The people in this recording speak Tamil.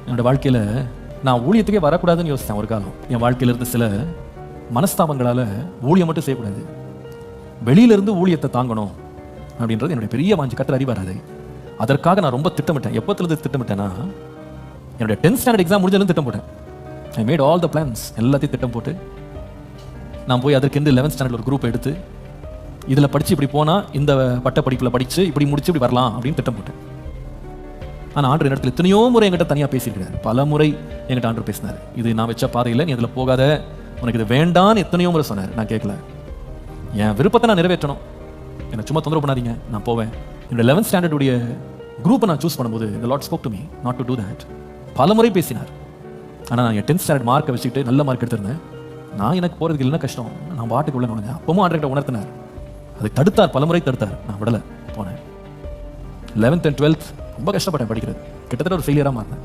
என்னோட வாழ்க்கையில் நான் ஊழியத்துக்கே வரக்கூடாதுன்னு யோசித்தேன் ஒரு காலம். என் வாழ்க்கையில் இருந்து சில மனஸ்தாபங்களால் ஊழியம் மட்டும் செய்யக்கூடாது, வெளியிலிருந்து ஊழியத்தை தாங்கணும் அப்படின்றது என்னுடைய பெரிய வாஞ்சி. கர்த்தர் அறிவார் அதை. அதற்காக நான் ரொம்ப திட்டமிட்டேன். எப்போத்துலேருந்து திட்டமிட்டேன்னா, என்னுடைய 10th ஸ்டாண்டர்ட் எக்ஸாம் முடிஞ்சதுன்னு திட்டம் போட்டேன். I made all the plans, எல்லாத்தையும் திட்டம் போட்டு நான் போய் அதற்கென்று 11th ஸ்டாண்டர்ட் ஒரு குரூப் எடுத்து இதில் படித்து இப்படி போனால் இந்த பட்ட படிப்பில் படித்து இப்படி முடிச்சு இப்படி வரலாம் அப்படின்னு திட்டம் போட்டேன். ஆனால் ஆண்டவர் இடத்துல எத்தனையோ முறை என்கிட்ட தனியாக பேசியிருக்கிறார். பல முறை என்கிட்ட ஆண்டவர் பேசினார். இது நான் வச்ச பாதையில் நீ அதில் போகாத, உனக்கு இது வேண்டான்னு எத்தனையோ முறை சொன்னார். நான் கேட்கல. என் விருப்பத்தை நான் நிறைவேற்றணும், என்னை சும்மா தொந்தரவு பண்ணாதீங்க, நான் போவேன். என்னோட 11th ஸ்டாண்டர்டுடைய குரூப்பை நான் சூஸ் பண்ணும்போது the Lord spoke to me not to do that. பல முறை பேசினார். ஆனால் நான் என் 10th ஸ்டாண்டர்ட் மார்க்கை வச்சுக்கிட்டு நல்ல மார்க் எடுத்திருந்தேன். நான் எனக்கு போகிறதுக்கு இல்லைன்னா கஷ்டம், நான் பாட்டுக்கு உள்ள நுழைஞ்சேன். அப்பவும் ஆண்டவர்கிட்ட உணர்த்தினார், அதை தடுத்தார், பல முறை தடுத்தார். நான் விடலை, போனேன். 11th and 12th ரொம்ப கஷ்டப்பட்டேன் படிக்கிறது. கிட்டத்தட்ட ஒரு ஃபெயிலியராக மாறினேன்.